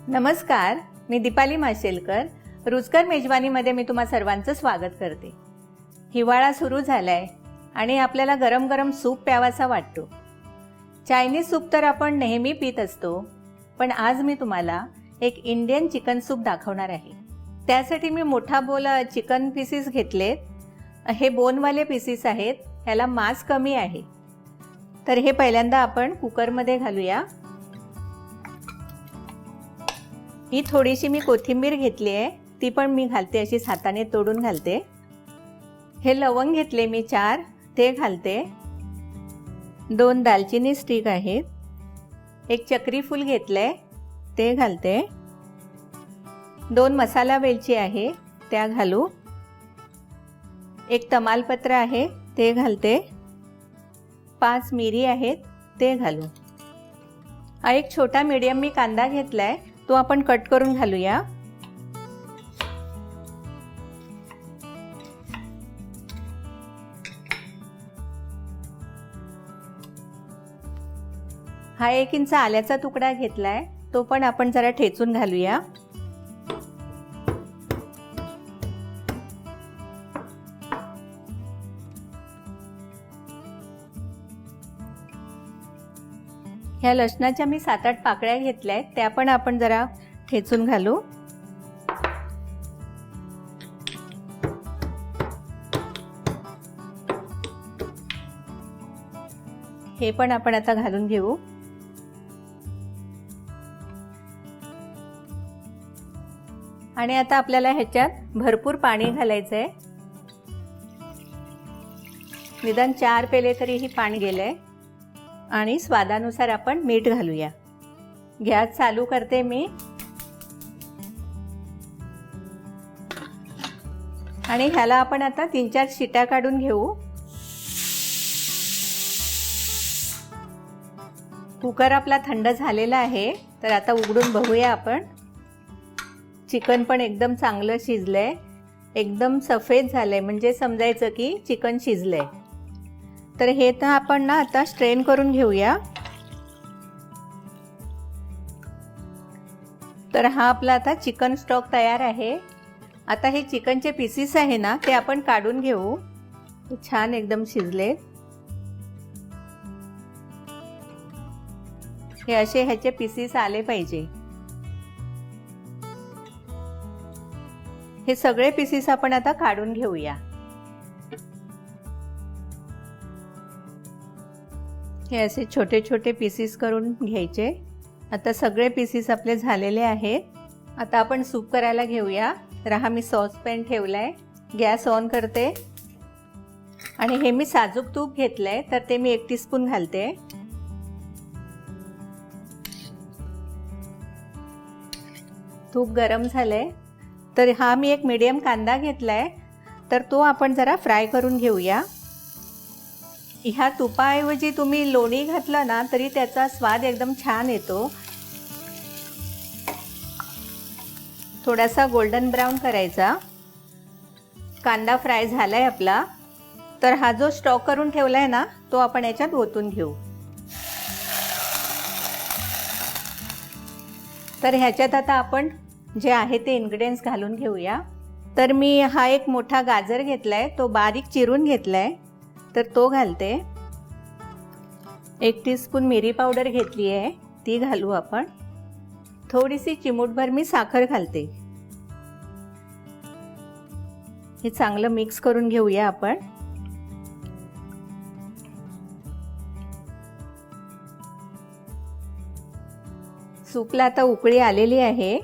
नमस्कार, मी दीपाली माशेलकर. रुचकर मेजवानीमध्ये मी तुम्हा सर्वांचं स्वागत करते. हिवाळा सुरू झालाय आणि आपल्याला गरम गरम सूप प्यावासा वाटतो. चायनीज सूप तर आपण नेहमी पीत असतो, पण आज मी तुम्हाला एक इंडियन चिकन सूप दाखवणार आहे. त्यासाठी मी मोठा बोल चिकन पीसेस घेतलेत. हे बोनवाले पीसेस आहेत, ह्याला मांस कमी आहे. तर हे पहिल्यांदा आपण कुकरमध्ये घालूया. ही थोडीशी मी कोथिंबीर घेतली आहे, ती पण मी घालते, अशी हाताने तोडून घालते. हे लवंग घेतले मी 4, ते घालते. 2 दालचिनी स्टिक आहेत. एक चक्री फूल घेतले, ते घालते. 2 मसाला वेलची आहे, त्या घालू. एक तमालपत्र आहे, ते घालते. 5 मिरी आहेत, ते घालू. हा एक छोटा मीडियम मी कांदा घेतलाय, तो आपण कट करून घालूया. हा 1 इंच आल्याचा तुकडा घेतलाय, तो पण आपण जरा ठेचून घालूया. ह्या लसणाच्या मी 7-8 पाकळ्या घेतल्या आहेत, त्या पण आपण जरा ठेचून घालू. हे पण आपण आता घालून घेऊ. आणि आता आपल्याला ह्याच्यात भरपूर पाणी घालायचंय. निदान 4 पेले तरी ही पाणी गेलंय. आणि स्वादानुसार आपण मीठ घालूया. गॅस चालू करते मी. आणि ह्याला आपण आता 3-4 शिट्या काढून घेऊ. कुकर आपला थंड झालेला आहे, तर आता उघडून बघूया आपण. चिकन पण एकदम चांगलं शिजलंय, एकदम सफेद झालंय, म्हणजे समजायचं की चिकन शिजलंय. तर हे तर आपण ना आता स्ट्रेन करून घेऊया. तर हा आपला आता चिकन स्टॉक तयार आहे. आता हे चिकनचे पीसेस आहे ना, ते आपण काढून घेऊ. छान एकदम शिजले. हे असे ह्याचे पीसेस आले पाहिजे. हे सगळे पीसेस आपण आता काढून घेऊया. हे असे छोटे छोटे पीसेस करून घ्यायचे. आता सगळे पीसेस आपले झालेले आहेत. आता आपण सूप करायला घेऊया. तर हा मी सॉस पॅन ठेवलाय, गॅस ऑन करते. आणि हे मी साजूक तूप घेतलंय, तर ते मी 1 टीस्पून घालते. तूप गरम झालंय. तर हा मी एक मीडियम कांदा घेतलाय, तर तो आपण जरा फ्राय करून घेऊया. ह्या तुपाऐवजी तुम्ही लोणी घातलं ना, तरी त्याचा स्वाद एकदम छान येतो. थोडासा गोल्डन ब्राऊन करायचा. कांदा फ्राय झालाय आपला. तर हा जो स्टॉक करून ठेवलाय ना, तो आपण याच्यात ओतून घेऊ. तर ह्याच्यात आता आपण जे आहे ते इन्ग्रेडियंट्स घालून घेऊया. तर मी हा एक मोठा गाजर घेतलाय, तो बारीक चिरून घेतलाय, तर तो घालते. 1 टीस्पून मिरी पावडर घेतली आहे, ती घालू आपण. थोडीशी चिमूटभर मी साखर घालते. हे चांगलं मिक्स करून घेऊया आपण. सूपला आता उकळी आलेली आहे.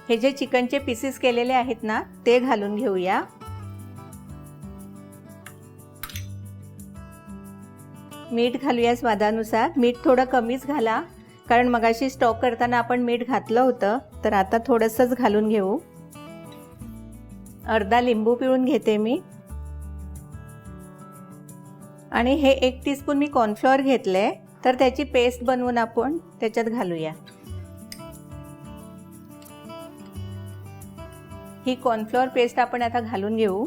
हे जे चिकनचे पीसेस केलेले आहेत ना, ते घालून घेऊया. मीठ घालूया स्वादानुसार. मीठ थोडं कमीच घाला, कारण मगाशी स्टॉक करताना आपण मीठ घातलं होतं. तर आता थोडंसंच घालून घेऊ. अर्धा लिंबू पिळून घेते मी. आणि हे 1 टीस्पून मी कॉर्नफ्लॉवर घेतलंय, तर त्याची पेस्ट बनवून आपण त्याच्यात घालूया. ही कॉर्नफ्लॉवर पेस्ट आपण आता घालून घेऊ.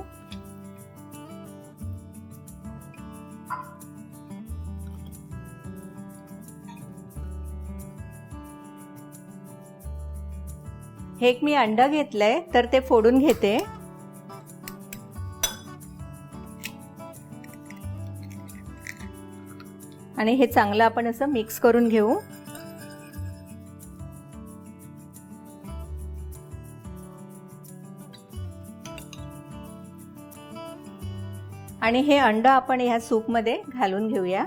हे एक मी अंड घेतलंय तर ते फोडून घेते. आणि हे चांगलं आपण असं मिक्स करून घेऊ. आणि हे अंड आपण ह्या सूप मध्ये घालून घेऊया.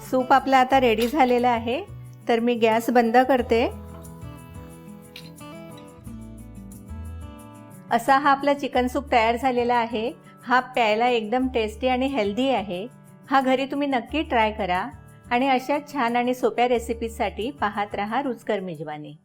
सूप आपला आता रेडी झालेला आहे, तर मी गॅस बंद करते. असा हा आपला चिकन सूप तयार झालेला आहे. हा प्यायला एकदम टेस्टी आणि हेल्दी आहे. हा घरी तुम्ही नक्की ट्राय करा आणि अशा छान आणि सोप्या रेसिपीजसाठी पाहत रहा रुचकर मेजवानी.